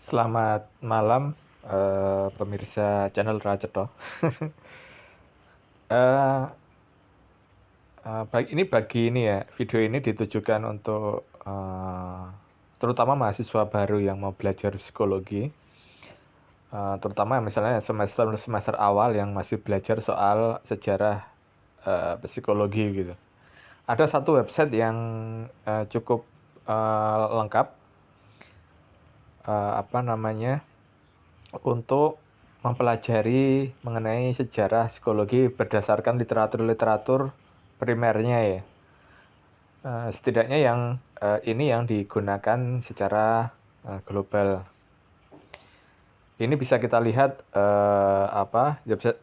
Selamat malam, pemirsa channel Raceto. Eh, bagi ini ya, video ini ditujukan untuk terutama mahasiswa baru yang mau belajar psikologi, terutama misalnya semester awal yang masih belajar soal sejarah psikologi gitu. Ada satu website yang cukup lengkap, apa namanya, untuk mempelajari mengenai sejarah psikologi berdasarkan literatur-literatur primernya ya. Setidaknya yang ini yang digunakan secara global. Ini bisa kita lihat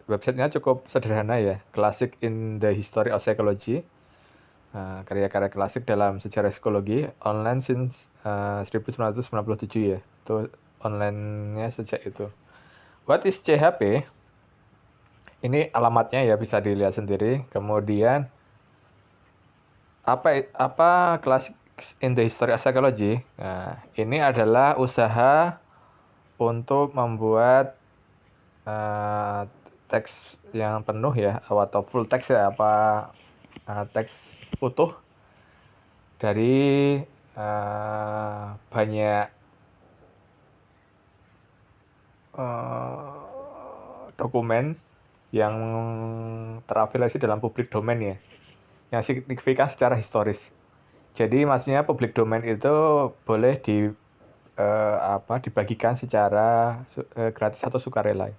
websitenya cukup sederhana ya. Classic in the History of Psychology. Karya-karya klasik dalam sejarah psikologi online since 1997 ya. Itu online-nya sejak itu. What is CHP? Ini alamatnya ya bisa dilihat sendiri. Kemudian apa Classic in the History of Psychology? Nah, ini adalah usaha untuk membuat teks yang penuh ya, atau full teks ya, teks utuh dari banyak dokumen yang terafiliasi dalam public domain ya, yang signifikan secara historis. Jadi maksudnya public domain itu boleh dibagikan secara gratis atau sukarela.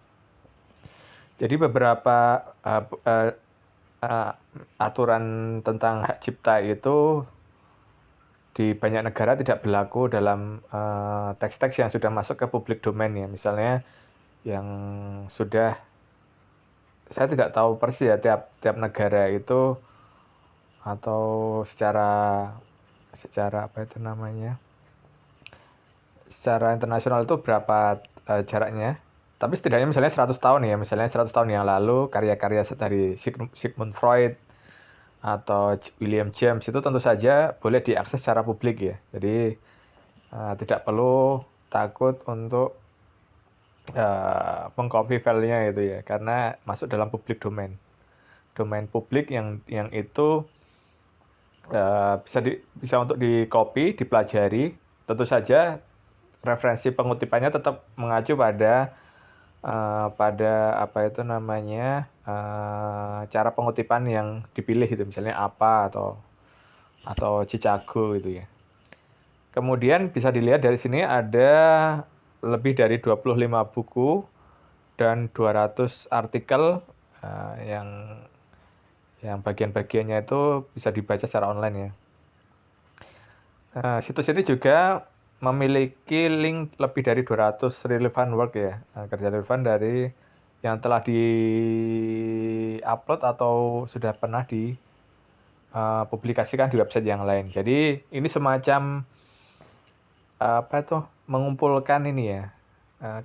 Jadi beberapa aturan tentang hak cipta itu di banyak negara tidak berlaku dalam teks-teks yang sudah masuk ke public domain ya. Misalnya yang sudah, saya tidak tahu persis ya tiap negara itu, atau secara apa itu namanya, secara internasional itu berapa jaraknya. Tapi setidaknya misalnya 100 tahun ya, misalnya 100 tahun yang lalu karya-karya dari Sigmund Freud atau William James itu tentu saja boleh diakses secara publik ya. Jadi tidak perlu takut untuk mengcopy filenya itu ya, karena masuk dalam public domain. Domain publik yang itu bisa untuk di-copy, dipelajari. Tentu saja referensi pengutipannya tetap mengacu pada apa itu namanya, cara pengutipan yang dipilih itu, misalnya apa atau Chicago gitu ya. Kemudian bisa dilihat dari sini ada lebih dari 25 buku dan 200 artikel yang bagian-bagiannya itu bisa dibaca secara online ya. Situs ini juga memiliki link lebih dari 200 relevant work ya, kerja relevan dari yang telah di-upload atau sudah pernah dipublikasikan di website yang lain. Jadi ini semacam mengumpulkan ini ya,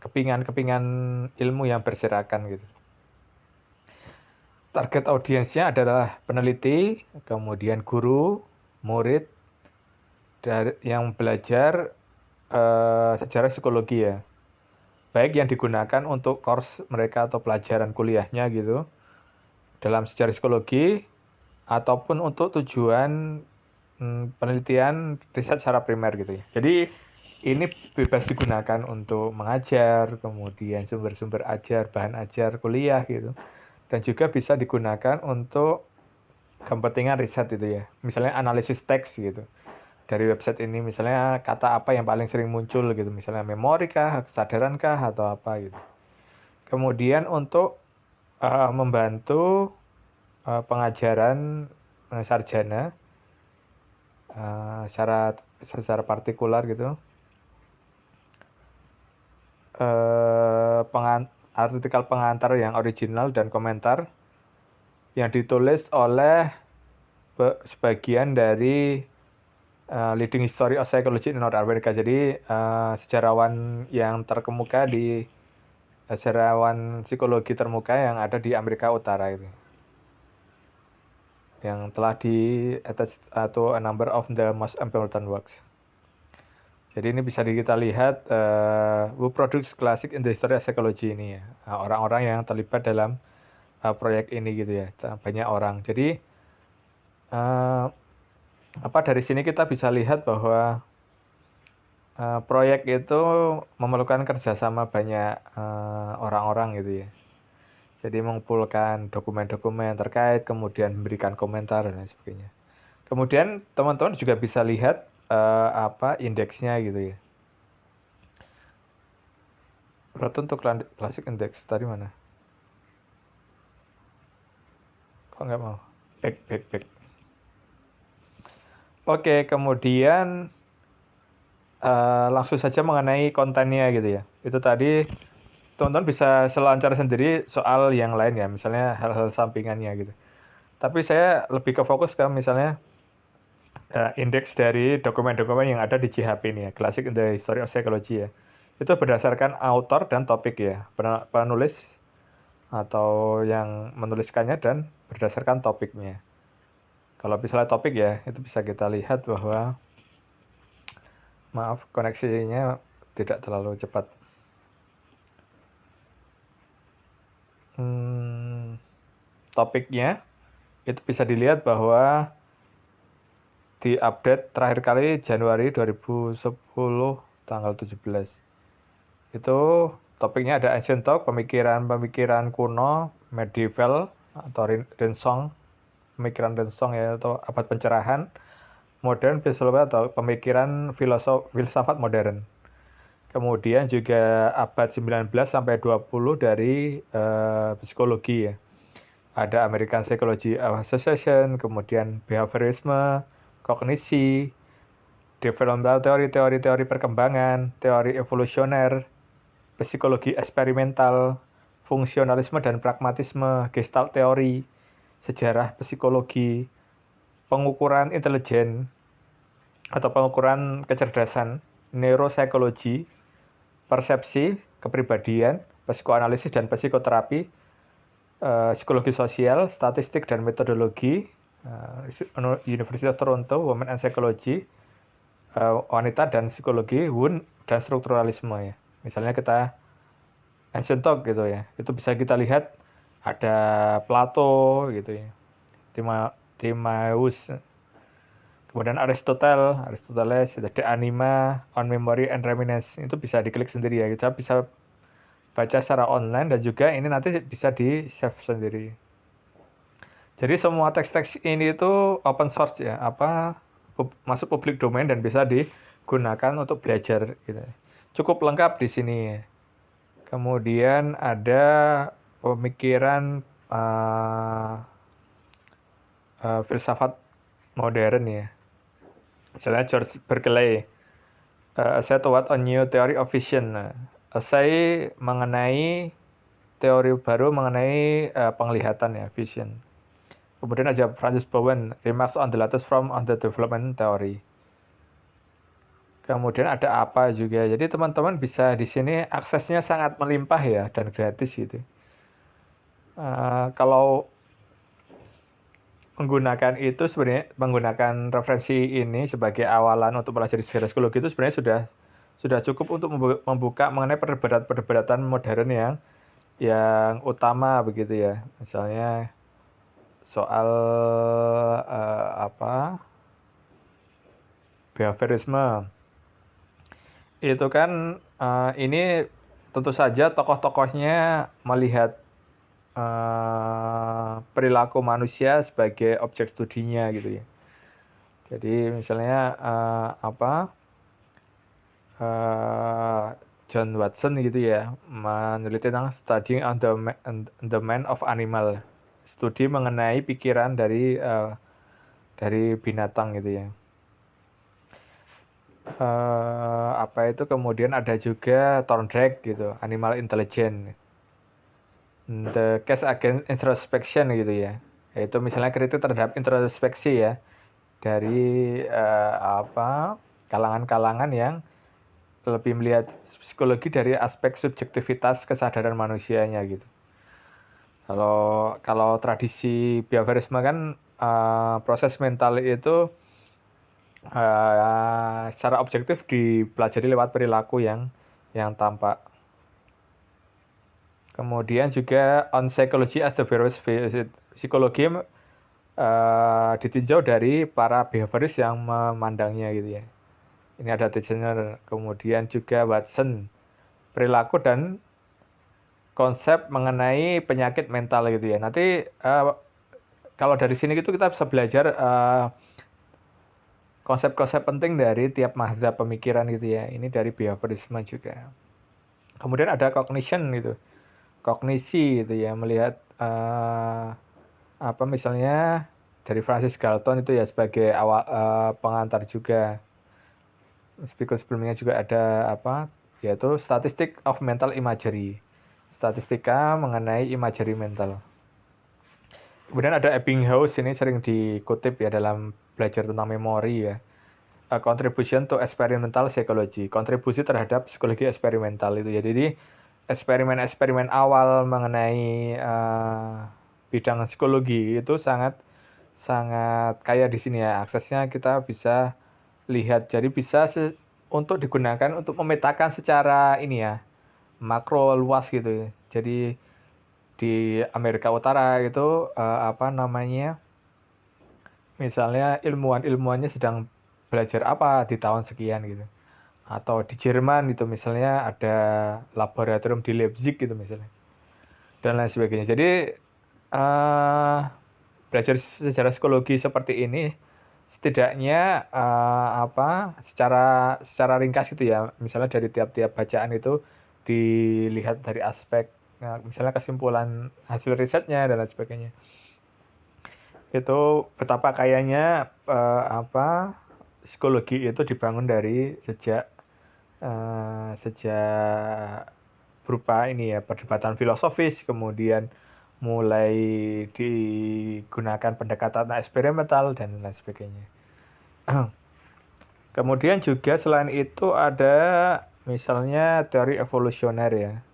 kepingan-kepingan ilmu yang berserakan gitu. Target audiensnya adalah peneliti, kemudian guru, murid, yang belajar sejarah psikologi ya. Baik yang digunakan untuk course mereka atau pelajaran kuliahnya gitu dalam sejarah psikologi, ataupun untuk tujuan penelitian riset secara primer gitu ya. Jadi ini bebas digunakan untuk mengajar, kemudian sumber-sumber ajar, bahan ajar kuliah gitu. Dan juga bisa digunakan untuk kepentingan riset itu ya. Misalnya analisis teks gitu. Dari website ini misalnya kata apa yang paling sering muncul gitu. Misalnya memori kah, kesadaran kah, atau apa gitu. Kemudian untuk membantu pengajaran sarjana secara partikular gitu. Artikel pengantar yang original dan komentar yang ditulis oleh sebagian dari leading history of psychology in North America. Jadi sejarawan yang terkemuka sejarawan psikologi termuka yang ada di Amerika Utara itu, yang telah di attach to a number of the most important works. Jadi ini bisa kita lihat who produced classic in the history of psychology ini ya. Orang-orang yang terlibat dalam proyek ini gitu ya. Banyak orang. Jadi dari sini kita bisa lihat bahwa proyek itu memerlukan kerjasama banyak orang-orang gitu ya. Jadi mengumpulkan dokumen-dokumen terkait, kemudian memberikan komentar dan lain sebagainya. Kemudian teman-teman juga bisa lihat indeksnya gitu ya. Proton untuk Classic Index tadi mana? Kok nggak mau? Back. Oke, kemudian langsung saja mengenai kontennya gitu ya. Itu tadi teman-teman bisa selancar sendiri soal yang lain ya, misalnya hal-hal sampingannya gitu. Tapi saya lebih ke fokus ke misalnya indeks dari dokumen-dokumen yang ada di CHP ini ya, Classic in the History of Psychology ya. Itu berdasarkan author dan topik ya, penulis atau yang menuliskannya dan berdasarkan topiknya. Kalau misalnya topik ya, itu bisa kita lihat bahwa maaf koneksinya tidak terlalu cepat. Topiknya itu bisa dilihat bahwa di update terakhir kali Januari 2010 tanggal 17. Itu topiknya ada ancient talk, pemikiran kuno, medieval atau Rensong, pemikiran Rensong ya atau abad pencerahan, modern philosophy atau pemikiran filsafat modern. Kemudian juga abad 19 sampai 20 dari psikologi ya. Ada American Psychology Association, kemudian behaviorisme, kognisi, developmental teori perkembangan, teori evolusioner, psikologi eksperimental, fungsionalisme dan pragmatisme, gestalt teori, sejarah psikologi, pengukuran intelijen atau pengukuran kecerdasan, neuropsikologi, persepsi, kepribadian, psikoanalisis dan psikoterapi, psikologi sosial, statistik dan metodologi, University of Toronto, Women and Psychology, wanita dan psikologi, Wundt dan strukturalisme ya. Misalnya kita ancient talk gitu ya, itu bisa kita lihat ada Plato gitu ya, Timaeus, kemudian Aristoteles, De Anima, On Memory and Reminiscence, itu bisa diklik sendiri ya, kita bisa baca secara online dan juga ini nanti bisa di save sendiri. Jadi semua teks-teks ini itu open source ya, masuk public domain dan bisa digunakan untuk belajar gitu. Cukup lengkap di sini. Kemudian ada pemikiran filsafat modern ya. Misalnya George Berkeley, Essay Toward a New Theory of Vision. Essay mengenai teori baru mengenai penglihatan ya, vision. Kemudian ada Francis Bowen, Remarks on the Latest from on the Development Theory. Kemudian ada apa juga. Jadi teman-teman bisa di sini aksesnya sangat melimpah ya dan gratis gitu. Kalau menggunakan referensi ini sebagai awalan untuk belajar sejarah psikologi itu sebenarnya sudah cukup untuk membuka mengenai perdebatan modern yang utama begitu ya. Misalnya soal behaviorisme. Itu kan ini tentu saja tokoh-tokohnya melihat perilaku manusia sebagai objek studinya gitu ya. Jadi misalnya John Watson gitu ya, meneliti tentang studying on the mind of animal, studi mengenai pikiran dari binatang gitu ya. Kemudian ada juga Thorndike gitu, Animal Intelligence, The Case Against Introspection gitu ya, yaitu misalnya kritik terhadap introspeksi ya dari kalangan-kalangan yang lebih melihat psikologi dari aspek subjektivitas kesadaran manusianya gitu. Kalau tradisi behaviorisme kan proses mental itu secara objektif dipelajari lewat perilaku yang tampak. Kemudian juga on psychology as the various psikologi ditinjau dari para behavioris yang memandangnya gitu ya. Ini ada Tishner, kemudian juga Watson, perilaku dan konsep mengenai penyakit mental gitu ya. Nanti kalau dari sini gitu kita bisa belajar konsep-konsep penting dari tiap mazhab pemikiran gitu ya. Ini dari behaviorisme juga. Kemudian ada cognition gitu. Kognisi gitu ya, melihat apa misalnya dari Francis Galton itu ya sebagai pengantar juga. Speaker sebelumnya juga ada apa yaitu statistic of mental imagery. Statistika mengenai imagery mental. Kemudian ada Ebbinghaus, ini sering dikutip ya dalam belajar tentang memori ya. A contribution to experimental psychology. Kontribusi terhadap psikologi eksperimental itu ya. Jadi eksperimen-eksperimen awal mengenai bidang psikologi itu sangat kaya di sini ya. Aksesnya kita bisa lihat. Jadi bisa untuk digunakan untuk memetakan secara ini ya, makro luas gitu. Jadi di Amerika Utara itu apa namanya? Misalnya ilmuwannya sedang belajar apa di tahun sekian gitu. Atau di Jerman gitu misalnya ada laboratorium di Leipzig gitu misalnya. Dan lain sebagainya. Jadi belajar sejarah psikologi seperti ini setidaknya secara ringkas gitu ya, misalnya dari tiap-tiap bacaan itu dilihat dari aspek misalnya kesimpulan hasil risetnya dan lain sebagainya. Itu betapa kayanya psikologi itu dibangun dari sejak berupa ini ya, perdebatan filosofis, kemudian mulai digunakan pendekatan eksperimental dan lain sebagainya. Kemudian juga selain itu ada misalnya teori evolusioner ya.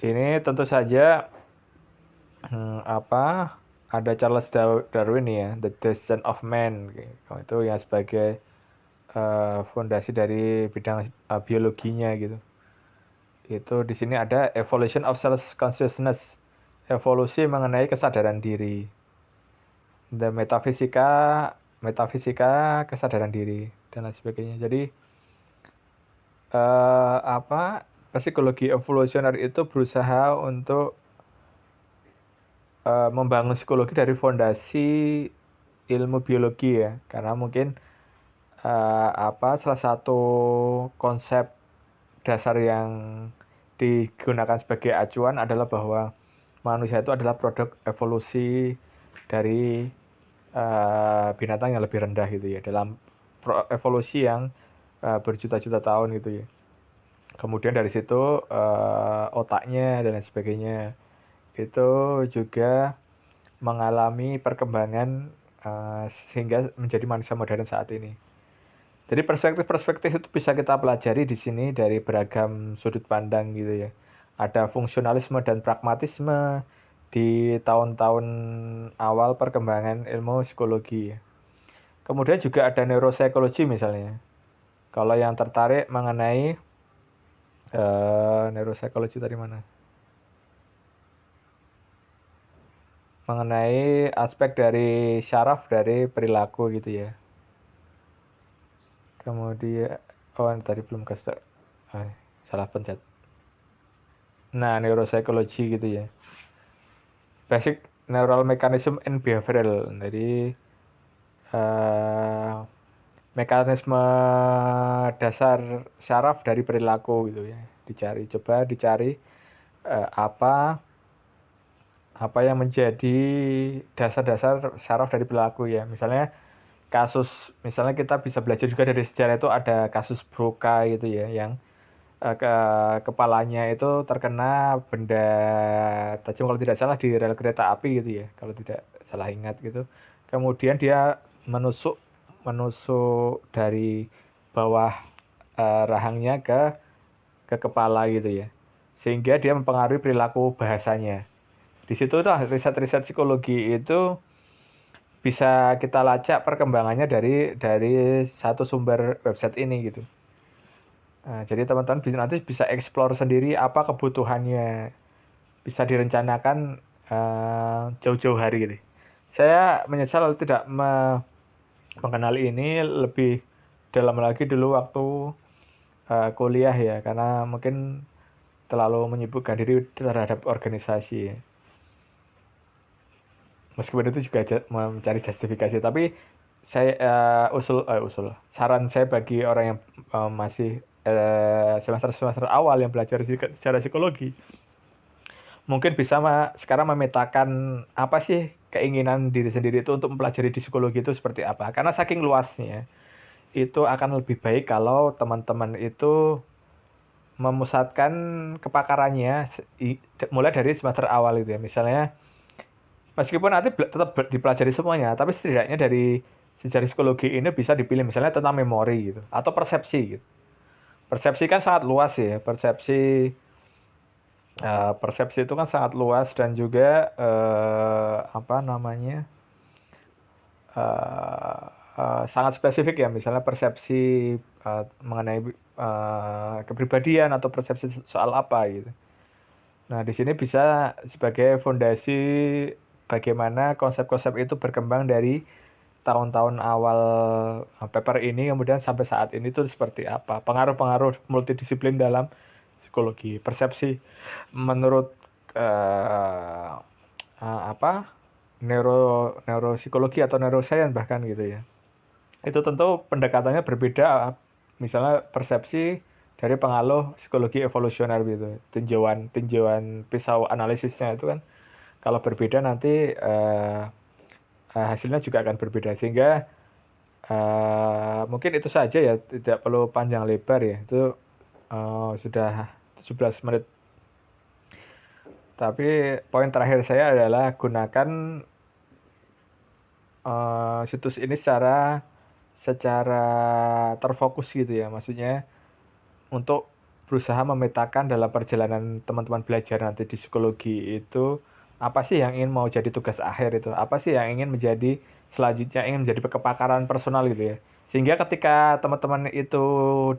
Ini tentu saja ada Charles Darwin ya, The Descent of Man. Itu yang sebagai fondasi dari bidang biologinya gitu. Itu di sini ada evolution of self consciousness, evolusi mengenai kesadaran diri. The metafisika kesadaran diri dan lain sebagainya. Jadi psikologi evolusioner itu berusaha untuk membangun psikologi dari fondasi ilmu biologi ya, karena mungkin salah satu konsep dasar yang digunakan sebagai acuan adalah bahwa manusia itu adalah produk evolusi dari binatang yang lebih rendah gitu ya, dalam evolusi yang berjuta-juta tahun gitu ya. Kemudian dari situ otaknya dan lain sebagainya itu juga mengalami perkembangan sehingga menjadi manusia modern saat ini. Jadi perspektif-perspektif itu bisa kita pelajari di sini dari beragam sudut pandang gitu ya. Ada fungsionalisme dan pragmatisme di tahun-tahun awal perkembangan ilmu psikologi ya. Kemudian juga ada neuropsikologi misalnya. Kalau yang tertarik mengenai neuropsikologi tadi mana? Mengenai aspek dari syaraf dari perilaku gitu ya. Kemudian tadi belum salah pencet. Nah, neuropsikologi gitu ya. Basic neural mechanism and behavioral. Jadi mekanisme dasar syaraf dari perilaku gitu ya. Coba dicari apa yang menjadi dasar-dasar syaraf dari perilaku ya. Misalnya kita bisa belajar juga dari sejarah itu ada kasus Broca gitu ya, yang kepalanya itu terkena benda tajam kalau tidak salah di rel kereta api gitu ya, kalau tidak salah ingat gitu. Kemudian dia menusuk dari bawah rahangnya ke kepala gitu ya, sehingga dia mempengaruhi perilaku bahasanya. Di situ riset-riset psikologi itu bisa kita lacak perkembangannya dari satu sumber website ini gitu. Jadi teman-teman nanti bisa explore sendiri apa kebutuhannya, bisa direncanakan jauh-jauh hari gitu. Saya menyesal tidak mengenali ini lebih dalam lagi dulu waktu kuliah ya, karena mungkin terlalu menyibukkan diri terhadap organisasi. Meskipun itu juga mencari justifikasi, tapi saya usul saran saya bagi orang yang masih semester awal yang belajar secara psikologi, mungkin bisa sekarang memetakan apa sih keinginan diri sendiri itu untuk mempelajari di psikologi itu seperti apa. Karena saking luasnya, itu akan lebih baik kalau teman-teman itu memusatkan kepakarannya mulai dari semester awal itu ya. Misalnya, meskipun nanti tetap dipelajari semuanya, tapi setidaknya dari sejarah psikologi ini bisa dipilih misalnya tentang memori gitu, atau persepsi gitu. Persepsi kan sangat luas ya, persepsi itu kan sangat luas dan juga sangat spesifik ya, misalnya persepsi mengenai kepribadian atau persepsi soal apa gitu. Nah, di sini bisa sebagai fondasi bagaimana konsep-konsep itu berkembang dari tahun-tahun awal paper ini kemudian sampai saat ini tuh seperti apa. Pengaruh-pengaruh multidisiplin dalam psikologi, persepsi menurut neuropsikologi atau neuroscience bahkan gitu ya. Itu tentu pendekatannya berbeda, misalnya persepsi dari pengaruh psikologi evolusioner gitu. Tinjauan pisau analisisnya itu kan kalau berbeda nanti hasilnya juga akan berbeda, sehingga mungkin itu saja ya, tidak perlu panjang lebar ya. Itu sudah 17 menit. Tapi poin terakhir saya adalah gunakan situs ini secara terfokus gitu ya. Maksudnya untuk berusaha memetakan dalam perjalanan teman-teman belajar nanti di psikologi itu, apa sih yang ingin mau jadi tugas akhir itu, apa sih yang ingin menjadi selanjutnya, ingin menjadi kepakaran personal gitu ya. Sehingga ketika teman-teman itu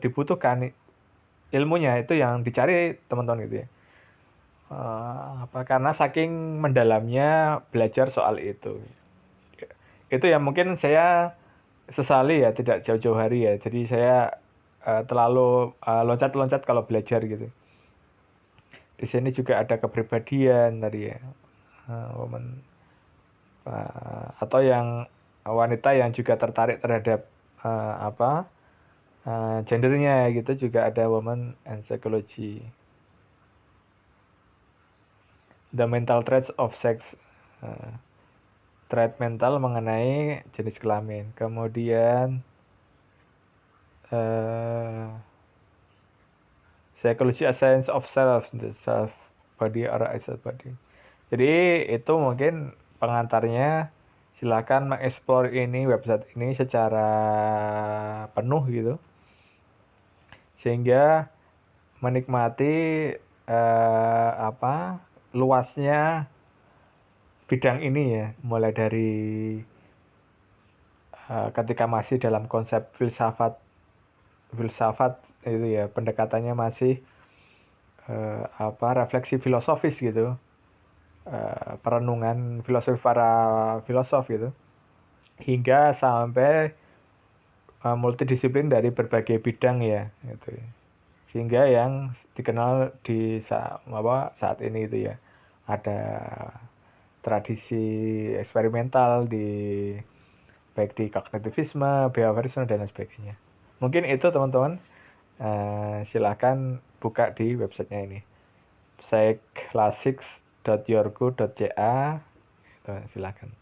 dibutuhkan ilmunya, itu yang dicari teman-teman gitu ya. Karena saking mendalamnya belajar soal itu. Itu yang mungkin saya sesali ya, tidak jauh-jauh hari ya. Jadi saya terlalu loncat-loncat kalau belajar gitu. Di sini juga ada kepribadian tadi ya, woman, atau yang wanita yang juga tertarik terhadap gendernya gitu, juga ada woman and psychology, the mental traits of sex, trait mental mengenai jenis kelamin. Kemudian psychology as science of self, the self body or outside body. Jadi itu mungkin pengantarnya. Silakan mengeksplor ini, website ini secara penuh gitu, sehingga menikmati luasnya bidang ini ya, mulai dari ketika masih dalam konsep filsafat itu ya, pendekatannya masih refleksi filosofis gitu, perenungan filosofi para filosof gitu, hingga sampai multidisiplin dari berbagai bidang ya gitu. Sehingga yang dikenal di saat ini itu ya, ada tradisi eksperimental baik di kognitivisme, behaviorisme dan lain sebagainya. Mungkin itu teman-teman, silakan buka di websitenya ini, psyclassics.yorgo.ca, silakan.